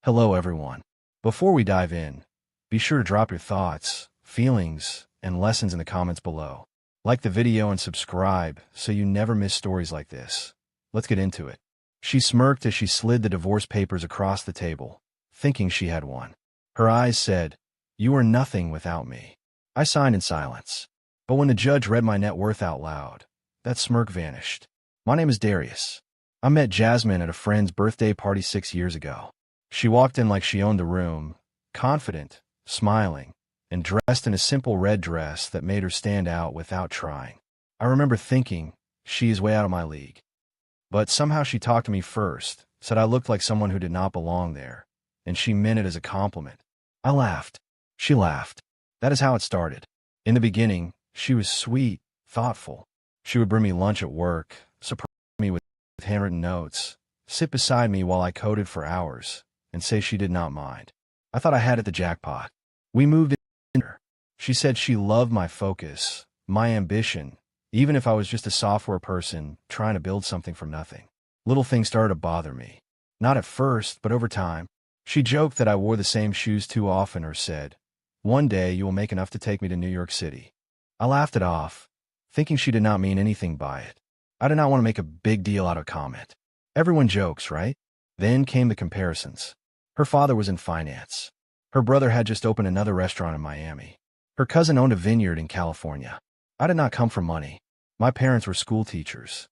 Hello, everyone. Before we dive in, be sure to drop your thoughts, feelings, and lessons in the comments below. Like the video and subscribe so you never miss stories like this. Let's get into it. She smirked as she slid the divorce papers across the table, thinking she had won. Her eyes said, "You are nothing without me." I signed in silence. But when the judge read my net worth out loud, that smirk vanished. My name is Darius. I met Jasmine at a friend's birthday party 6 years ago. She walked in like she owned the room, confident, smiling, and dressed in a simple red dress that made her stand out without trying. I remember thinking, she is way out of my league. But somehow she talked to me first, said I looked like someone who did not belong there, and she meant it as a compliment. I laughed. She laughed. That is how it started. In the beginning, she was sweet, thoughtful. She would bring me lunch at work, surprise me with handwritten notes, sit beside me while I coded for hours, and say she did not mind. I thought I had hit the jackpot. We moved in. She said she loved my focus, my ambition, even if I was just a software person trying to build something from nothing. Little things started to bother me. Not at first, but over time. She joked that I wore the same shoes too often or said, "One day you will make enough to take me to New York City." I laughed it off, thinking she did not mean anything by it. I did not want to make a big deal out of comment. Everyone jokes, right? Then came the comparisons. Her father was in finance. Her brother had just opened another restaurant in Miami. Her cousin owned a vineyard in California. I did not come from money. My parents were school teachers.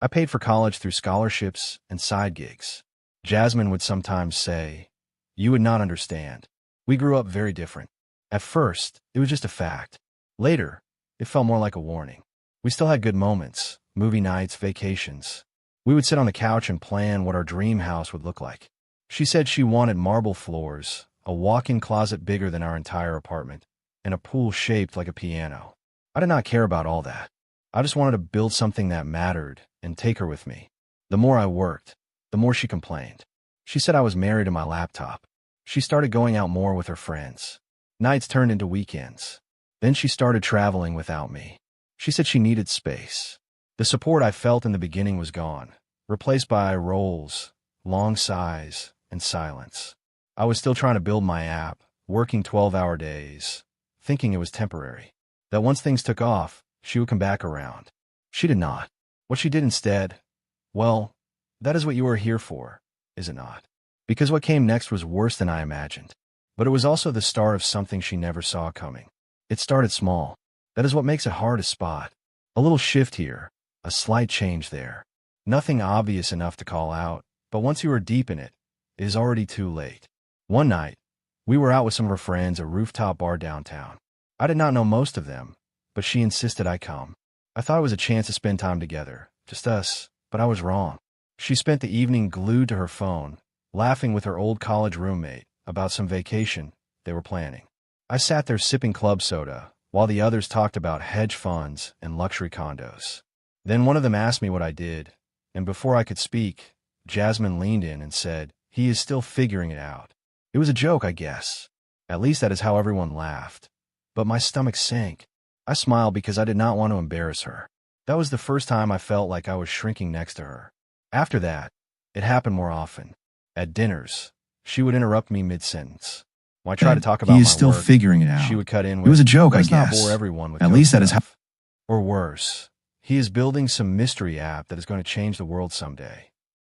I paid for college through scholarships and side gigs. Jasmine would sometimes say, "You would not understand. We grew up very different." At first, it was just a fact. Later, it felt more like a warning. We still had good moments, movie nights, vacations. We would sit on the couch and plan what our dream house would look like. She said she wanted marble floors, a walk-in closet bigger than our entire apartment, and a pool shaped like a piano. I did not care about all that. I just wanted to build something that mattered and take her with me. The more I worked, the more she complained. She said I was married to my laptop. She started going out more with her friends. Nights turned into weekends. Then she started traveling without me. She said she needed space. The support I felt in the beginning was gone, replaced by roles, long sighs, and silence. I was still trying to build my app, working 12-hour days, thinking it was temporary. That once things took off, she would come back around. She did not. What she did instead, well, that is what you are here for, is it not? Because what came next was worse than I imagined. But it was also the start of something she never saw coming. It started small. That is what makes it hard to spot. A little shift here, a slight change there. Nothing obvious enough to call out, but once you are deep in it, it is already too late. One night, we were out with some of her friends at a rooftop bar downtown. I did not know most of them, but she insisted I come. I thought it was a chance to spend time together, just us, but I was wrong. She spent the evening glued to her phone, laughing with her old college roommate about some vacation they were planning. I sat there sipping club soda, while the others talked about hedge funds and luxury condos. Then one of them asked me what I did, and before I could speak, Jasmine leaned in and said, "He is still figuring it out." It was a joke, I guess. At least that is how everyone laughed. But my stomach sank. I smiled because I did not want to embarrass her. That was the first time I felt like I was shrinking next to her. After that, it happened more often. At dinners, she would interrupt me mid-sentence. When I tried to talk about He is my still work, figuring it out. she would cut in with, It was a joke, I "Let's not guess. bore everyone with At joke least that is how. stuff." Or worse, he is building some mystery app that is going to change the world someday.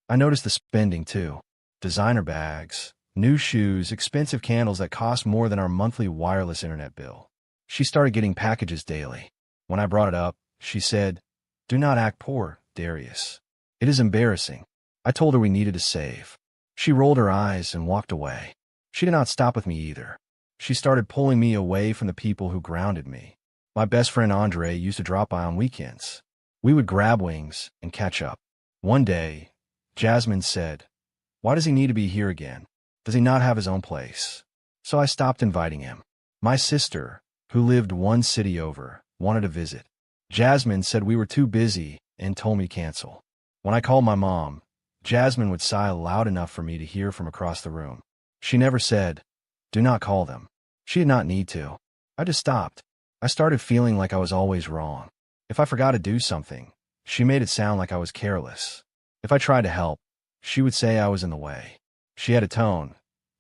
I noticed the spending too. Designer bags, new shoes, expensive candles that cost more than our monthly wireless internet bill. She started getting packages daily. When I brought it up, she said, "Do not act poor, Darius. It is embarrassing." I told her we needed to save. She rolled her eyes and walked away. She did not stop with me either. She started pulling me away from the people who grounded me. My best friend Andre used to drop by on weekends. We would grab wings and catch up. One day, Jasmine said, "Why does he need to be here again? Does he not have his own place?" So I stopped inviting him. My sister, who lived one city over, wanted to visit. Jasmine said we were too busy and told me to cancel. When I called my mom, Jasmine would sigh loud enough for me to hear from across the room. She never said, "Do not call them." She did not need to. I just stopped. I started feeling like I was always wrong. If I forgot to do something, she made it sound like I was careless. If I tried to help, she would say I was in the way. She had a tone,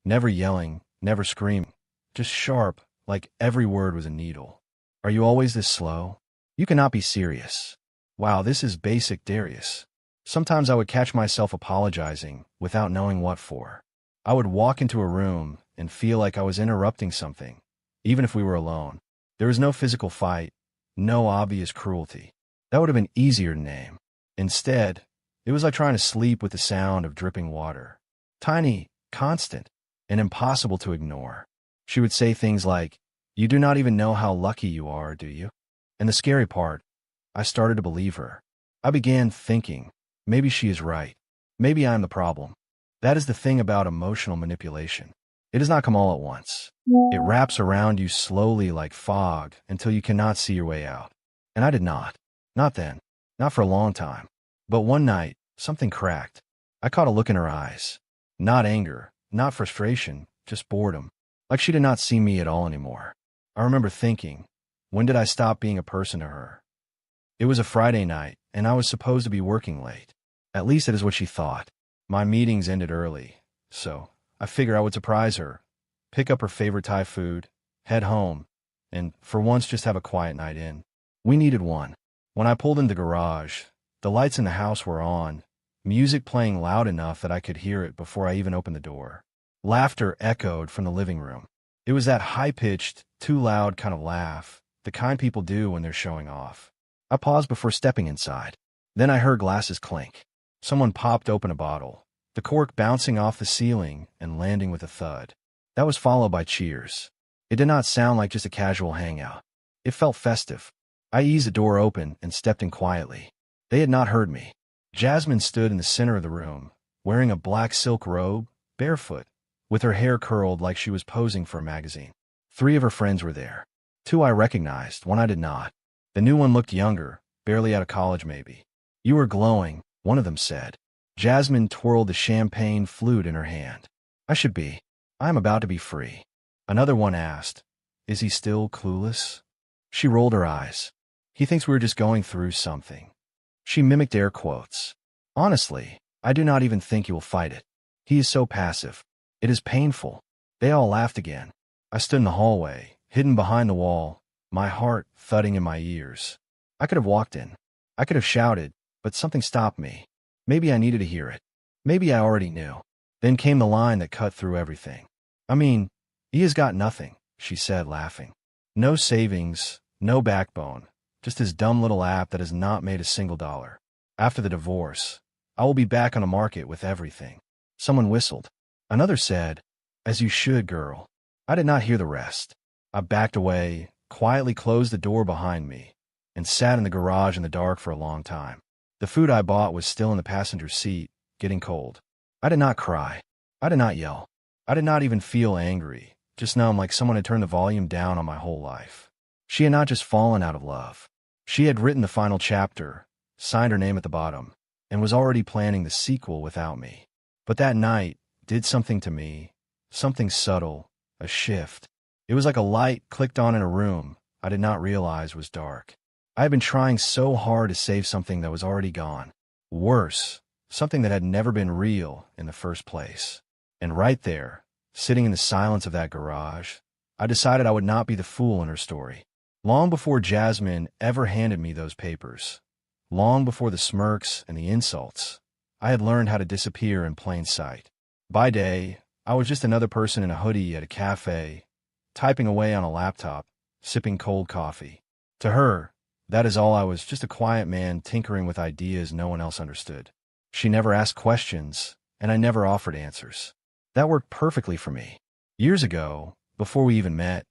Never yelling, never screaming. Just sharp, like every word was a needle. Are you always this slow? You cannot be serious. Wow, this is basic Darius. Sometimes I would catch myself apologizing without knowing what for. I would walk into a room and feel like I was interrupting something, even if we were alone. There was no physical fight, no obvious cruelty. That would have been easier to name. Instead, it was like trying to sleep with the sound of dripping water. Tiny, constant, and impossible to ignore. She would say things like, "You do not even know how lucky you are, do you?" And the scary part, I started to believe her. I began thinking, maybe she is right. Maybe I am the problem. That is the thing about emotional manipulation. It does not come all at once. It wraps around you slowly like fog until you cannot see your way out. And I did not. Not then. Not for a long time. But one night, something cracked. I caught a look in her eyes. Not anger, not frustration, just boredom. Like she did not see me at all anymore. I remember thinking, when did I stop being a person to her? It was a Friday night, and I was supposed to be working late. At least that is what she thought. My meetings ended early, so I figured I would surprise her, pick up her favorite Thai food, head home, and for once just have a quiet night in. We needed one. When I pulled into the garage, the lights in the house were on, music playing loud enough that I could hear it before I even opened the door. Laughter echoed from the living room. It was that high-pitched, too loud kind of laugh, the kind people do when they're showing off. I paused before stepping inside. Then I heard glasses clink. Someone popped open a bottle, the cork bouncing off the ceiling and landing with a thud. That was followed by cheers. It did not sound like just a casual hangout. It felt festive. I eased the door open and stepped in quietly. They had not heard me. Jasmine stood in the center of the room, wearing a black silk robe, barefoot, with her hair curled like she was posing for a magazine. 3 of her friends were there. 2 I recognized, 1 I did not. The new one looked younger, barely out of college maybe. "You are glowing," one of them said. Jasmine twirled the champagne flute in her hand. "I should be. I am about to be free." Another one asked, "Is he still clueless?" She rolled her eyes. "He thinks we were just going through something." She mimicked air quotes. "Honestly, I do not even think he will fight it. He is so passive. It is painful." They all laughed again. I stood in the hallway, hidden behind the wall, my heart thudding in my ears. I could have walked in. I could have shouted, but something stopped me. Maybe I needed to hear it. Maybe I already knew. Then came the line that cut through everything. "I mean, he has got nothing," she said, laughing. "No savings, no backbone, just his dumb little app that has not made a single dollar. After the divorce, I will be back on the market with everything." Someone whistled. Another said, "As you should, girl." I did not hear the rest. I backed away, quietly closed the door behind me, and sat in the garage in the dark for a long time. The food I bought was still in the passenger seat, getting cold. I did not cry. I did not yell. I did not even feel angry, just numb like someone had turned the volume down on my whole life. She had not just fallen out of love. She had written the final chapter, signed her name at the bottom, and was already planning the sequel without me. But that night did something to me, something subtle, a shift. It was like a light clicked on in a room I did not realize was dark. I had been trying so hard to save something that was already gone. Worse, something that had never been real in the first place. And right there, sitting in the silence of that garage, I decided I would not be the fool in her story. Long before Jasmine ever handed me those papers, long before the smirks and the insults, I had learned how to disappear in plain sight. By day, I was just another person in a hoodie at a cafe, typing away on a laptop, sipping cold coffee. To her, that is all I was, just a quiet man tinkering with ideas no one else understood. She never asked questions, and I never offered answers. That worked perfectly for me. Years ago, before we even met,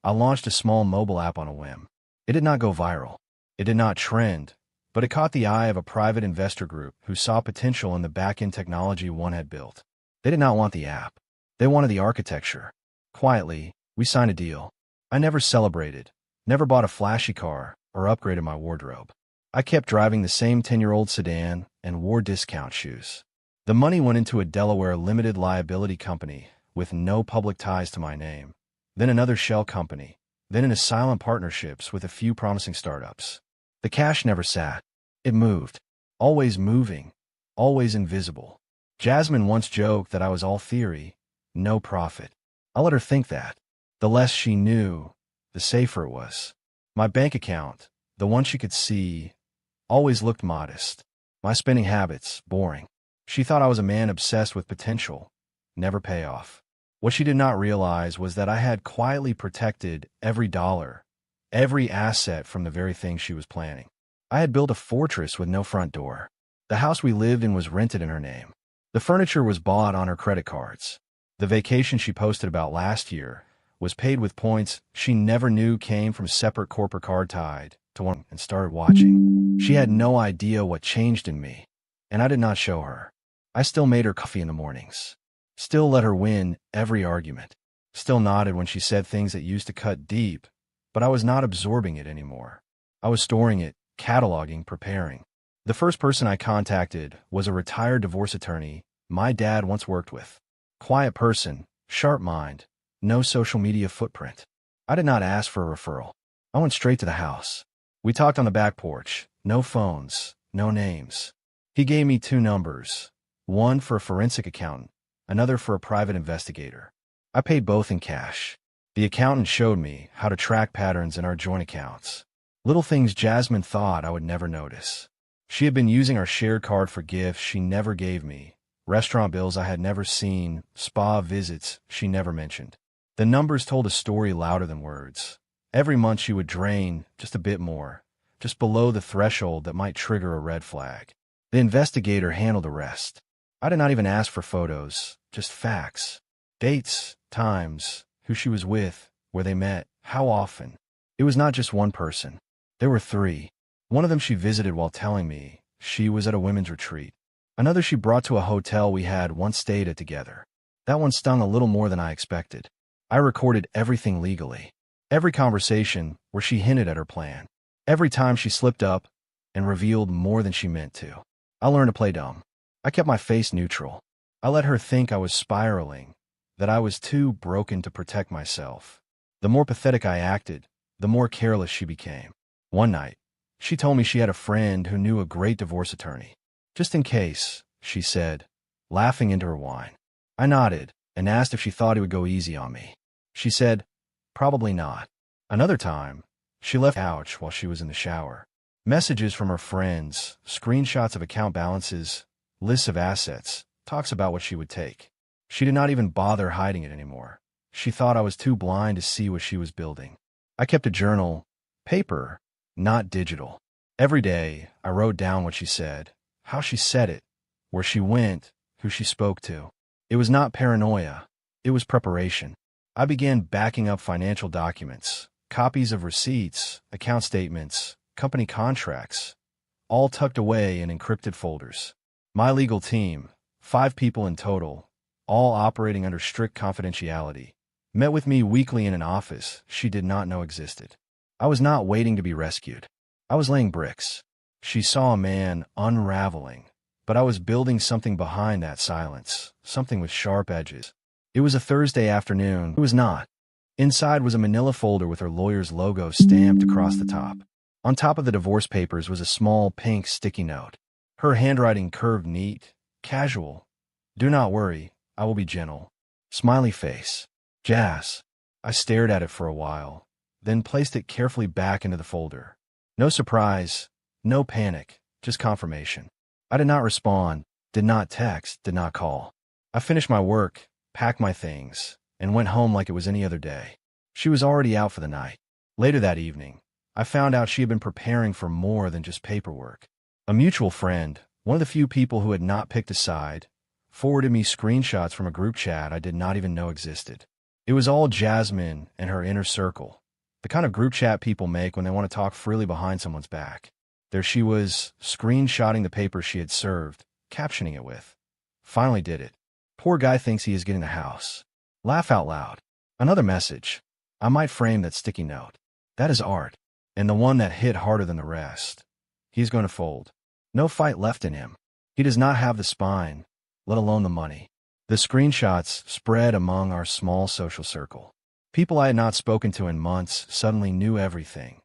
I launched a small mobile app on a whim. It did not go viral. It did not trend, but it caught the eye of a private investor group who saw potential in the back-end technology one had built. They did not want the app. They wanted the architecture. Quietly, we signed a deal. I never celebrated, never bought a flashy car, or upgraded my wardrobe. I kept driving the same 10-year-old sedan and wore discount shoes. The money went into a Delaware limited liability company with no public ties to my name, then another shell company, then into silent partnerships with a few promising startups. The cash never sat. It moved. Always moving. Always invisible. Jasmine once joked that I was all theory, no profit. I let her think that. The less she knew, the safer it was. My bank account, the one she could see, always looked modest. My spending habits, boring. She thought I was a man obsessed with potential, never payoff. What she did not realize was that I had quietly protected every dollar, every asset from the very thing she was planning. I had built a fortress with no front door. The house we lived in was rented in her name. The furniture was bought on her credit cards. The vacation she posted about last year was paid with points she never knew came from separate corporate card tied to one and started watching. She had no idea what changed in me, and I did not show her. I still made her coffee in the mornings. Still let her win every argument. Still nodded when she said things that used to cut deep, but I was not absorbing it anymore. I was storing it, cataloging, preparing. The first person I contacted was a retired divorce attorney my dad once worked with. Quiet person, sharp mind, no social media footprint. I did not ask for a referral. I went straight to the house. We talked on the back porch, no phones, no names. He gave me 2 numbers, one for a forensic accountant, another for a private investigator. I paid both in cash. The accountant showed me how to track patterns in our joint accounts. Little things Jasmine thought I would never notice. She had been using our shared card for gifts she never gave me, restaurant bills I had never seen, spa visits she never mentioned. The numbers told a story louder than words. Every month she would drain just a bit more, just below the threshold that might trigger a red flag. The investigator handled the rest. I did not even ask for photos, just facts. Dates, times, who she was with, where they met, how often. It was not just one person. There were 3. One of them she visited while telling me she was at a women's retreat. Another she brought to a hotel we had once stayed at together. That one stung a little more than I expected. I recorded everything legally. Every conversation where she hinted at her plan. Every time she slipped up and revealed more than she meant to. I learned to play dumb. I kept my face neutral. I let her think I was spiraling, that I was too broken to protect myself. The more pathetic I acted, the more careless she became. One night, she told me she had a friend who knew a great divorce attorney. Just in case, she said, laughing into her wine. I nodded and asked if she thought he would go easy on me. She said, probably not. Another time, she left the couch while she was in the shower. Messages from her friends, screenshots of account balances, lists of assets, talks about what she would take. She did not even bother hiding it anymore. She thought I was too blind to see what she was building. I kept a journal, paper, not digital. Every day, I wrote down what she said, how she said it, where she went, who she spoke to. It was not paranoia. It was preparation. I began backing up financial documents, copies of receipts, account statements, company contracts, all tucked away in encrypted folders. My legal team, 5 people in total, all operating under strict confidentiality, met with me weekly in an office she did not know existed. I was not waiting to be rescued. I was laying bricks. She saw a man unraveling, but I was building something behind that silence, something with sharp edges. It was a Thursday afternoon. It was not. Inside was a manila folder with her lawyer's logo stamped across the top. On top of the divorce papers was a small pink sticky note. Her handwriting curved neat, casual. Do not worry, I will be gentle. Smiley face. Jazz. I stared at it for a while, then placed it carefully back into the folder. No surprise, no panic, just confirmation. I did not respond, did not text, did not call. I finished my work, packed my things, and went home like it was any other day. She was already out for the night. Later that evening, I found out she had been preparing for more than just paperwork. A mutual friend, one of the few people who had not picked a side, forwarded me screenshots from a group chat I did not even know existed. It was all Jasmine and her inner circle, the kind of group chat people make when they want to talk freely behind someone's back. There she was, screenshotting the paper she had served, captioning it with, "Finally did it. Poor guy thinks he is getting the house. Laugh out loud." Another message. I might frame that sticky note. That is art. And the one that hit harder than the rest. He's going to fold. No fight left in him. He does not have the spine, let alone the money. The screenshots spread among our small social circle. People I had not spoken to in months suddenly knew everything,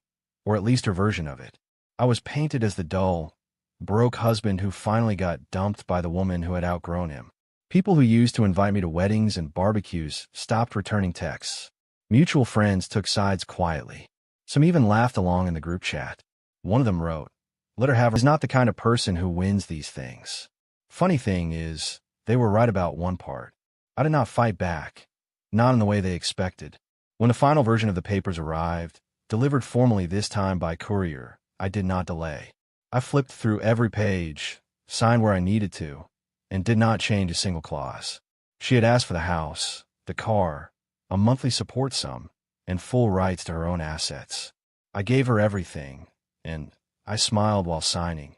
or at least her version of it. I was painted as the dull, broke husband who finally got dumped by the woman who had outgrown him. People who used to invite me to weddings and barbecues stopped returning texts. Mutual friends took sides quietly. Some even laughed along in the group chat. One of them wrote, "Let her have her. Is not the kind of person who wins these things." Funny thing is, they were right about one part. I did not fight back. Not in the way they expected. When the final version of the papers arrived, delivered formally this time by courier, I did not delay. I flipped through every page, signed where I needed to, and did not change a single clause. She had asked for the house, the car, a monthly support sum, and full rights to her own assets. I gave her everything, and I smiled while signing.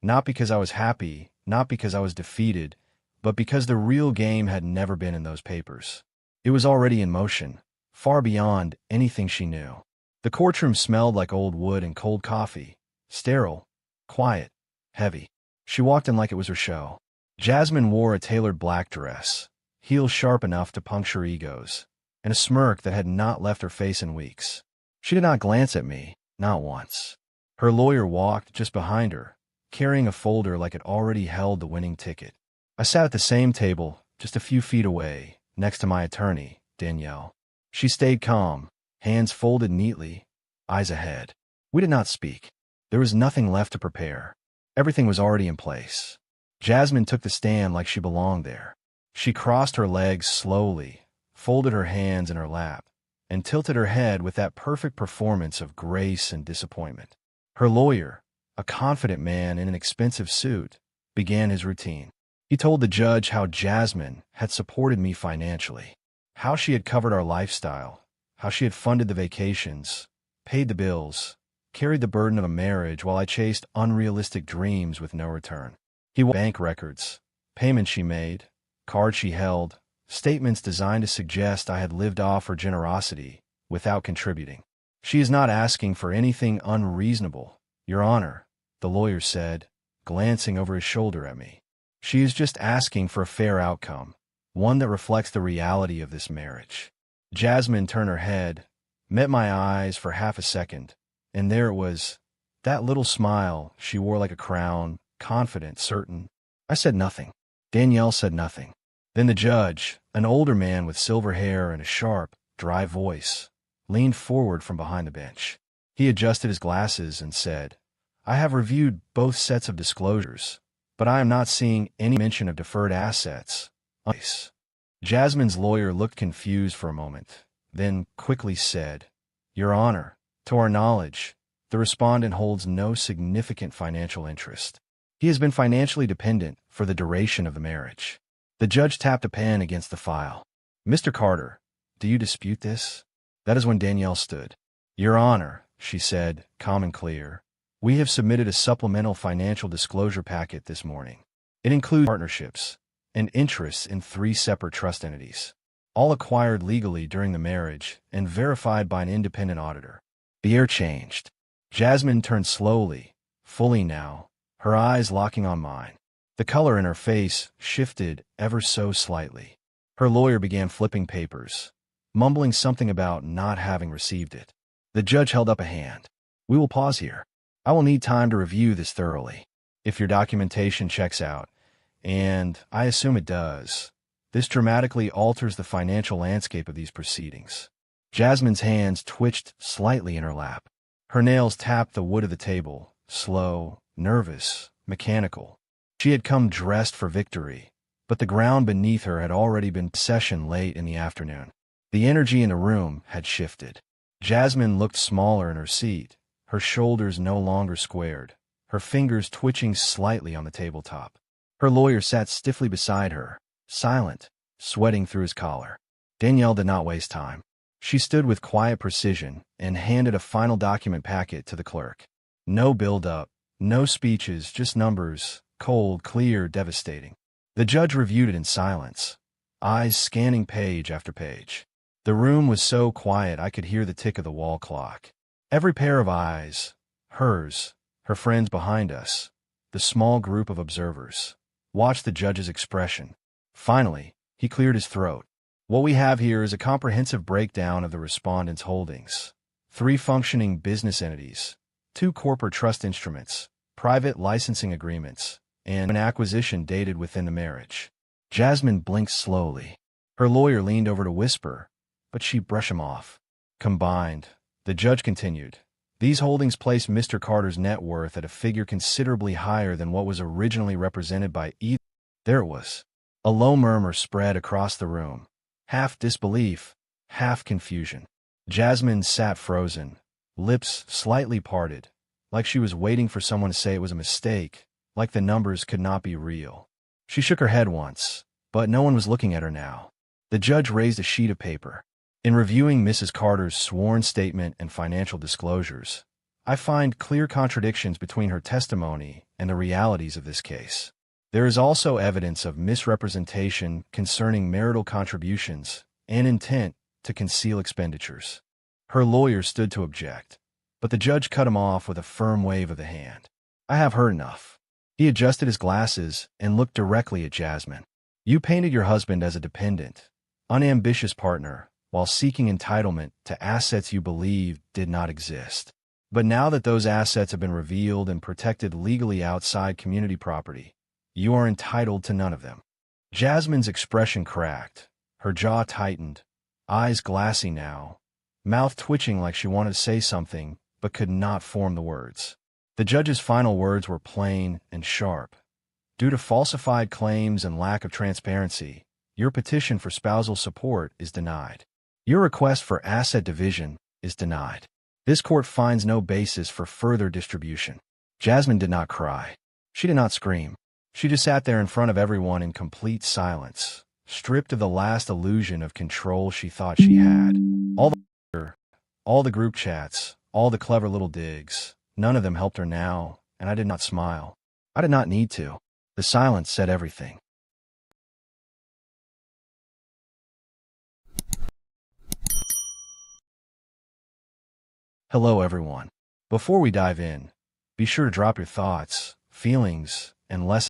Not because I was happy, not because I was defeated, but because the real game had never been in those papers. It was already in motion, far beyond anything she knew. The courtroom smelled like old wood and cold coffee, sterile, quiet, heavy. She walked in like it was her show. Jasmine wore a tailored black dress, heels sharp enough to puncture egos, and a smirk that had not left her face in weeks. She did not glance at me, not once. Her lawyer walked just behind her, carrying a folder like it already held the winning ticket. I sat at the same table, just a few feet away, next to my attorney, Danielle. She stayed calm, hands folded neatly, eyes ahead. We did not speak. There was nothing left to prepare. Everything was already in place. Jasmine took the stand like she belonged there. She crossed her legs slowly, folded her hands in her lap, and tilted her head with that perfect performance of grace and disappointment. Her lawyer, a confident man in an expensive suit, began his routine. He told the judge how Jasmine had supported me financially, how she had covered our lifestyle, how she had funded the vacations, paid the bills, carried the burden of a marriage while I chased unrealistic dreams with no return. He walked bank records, payments she made, cards she held, statements designed to suggest I had lived off her generosity without contributing. "She is not asking for anything unreasonable, Your Honor," the lawyer said, glancing over his shoulder at me. "She is just asking for a fair outcome, one that reflects the reality of this marriage." Jasmine turned her head, met my eyes for half a second, and there it was, that little smile she wore like a crown, confident, certain. I said nothing. Danielle said nothing. Then the judge, an older man with silver hair and a sharp, dry voice, leaned forward from behind the bench. He adjusted his glasses and said, "I have reviewed both sets of disclosures, but I am not seeing any mention of deferred assets." Jasmine's lawyer looked confused for a moment, then quickly said, "Your Honor, to our knowledge, the respondent holds no significant financial interest. He has been financially dependent for the duration of the marriage." The judge tapped a pen against the file. "Mr. Carter, do you dispute this?" That is when Danielle stood. "Your Honor," she said, calm and clear, "we have submitted a supplemental financial disclosure packet this morning. It includes partnerships and interests in 3 separate trust entities, all acquired legally during the marriage and verified by an independent auditor." The air changed. Jasmine turned slowly, fully now, her eyes locking on mine. The color in her face shifted ever so slightly. Her lawyer began flipping papers, mumbling something about not having received it. The judge held up a hand. "We will pause here. I will need time to review this thoroughly. If your documentation checks out, and I assume it does, this dramatically alters the financial landscape of these proceedings." Jasmine's hands twitched slightly in her lap. Her nails tapped the wood of the table, slow, nervous, mechanical. She had come dressed for victory, but the ground beneath her had already been session late in the afternoon. The energy in the room had shifted. Jasmine looked smaller in her seat, her shoulders no longer squared, her fingers twitching slightly on the tabletop. Her lawyer sat stiffly beside her, silent, sweating through his collar. Danielle did not waste time. She stood with quiet precision and handed a final document packet to the clerk. No build-up, no speeches, just numbers, cold, clear, devastating. The judge reviewed it in silence, eyes scanning page after page. The room was so quiet I could hear the tick of the wall clock. Every pair of eyes, hers, her friends behind us, the small group of observers, watched the judge's expression. Finally, he cleared his throat. "What we have here is a comprehensive breakdown of the respondent's holdings. 3 functioning business entities, 2 corporate trust instruments, private licensing agreements, and an acquisition dated within the marriage." Jasmine blinked slowly. Her lawyer leaned over to whisper, but she brushed him off. Combined, the judge continued, these holdings place Mr. Carter's net worth at a figure considerably higher than what was originally represented by either. There it was. A low murmur spread across the room, half disbelief, half confusion. Jasmine sat frozen, lips slightly parted, like she was waiting for someone to say it was a mistake, like the numbers could not be real. She shook her head once, but no one was looking at her now. The judge raised a sheet of paper. In reviewing Mrs. Carter's sworn statement and financial disclosures, I find clear contradictions between her testimony and the realities of this case. There is also evidence of misrepresentation concerning marital contributions and intent to conceal expenditures. Her lawyer stood to object, but the judge cut him off with a firm wave of the hand. I have heard enough. He adjusted his glasses and looked directly at Jasmine. You painted your husband as a dependent, unambitious partner, while seeking entitlement to assets you believed did not exist. But now that those assets have been revealed and protected legally outside community property, you are entitled to none of them. Jasmine's expression cracked, her jaw tightened, eyes glassy now, mouth twitching like she wanted to say something but could not form the words. The judge's final words were plain and sharp. Due to falsified claims and lack of transparency, your petition for spousal support is denied. Your request for asset division is denied. This court finds no basis for further distribution. Jasmine did not cry. She did not scream. She just sat there in front of everyone in complete silence, stripped of the last illusion of control she thought she had. All the group chats, all the clever little digs, none of them helped her now, and I did not smile. I did not need to. The silence said everything. Hello, everyone. Before we dive in, be sure to drop your thoughts, feelings, and lessons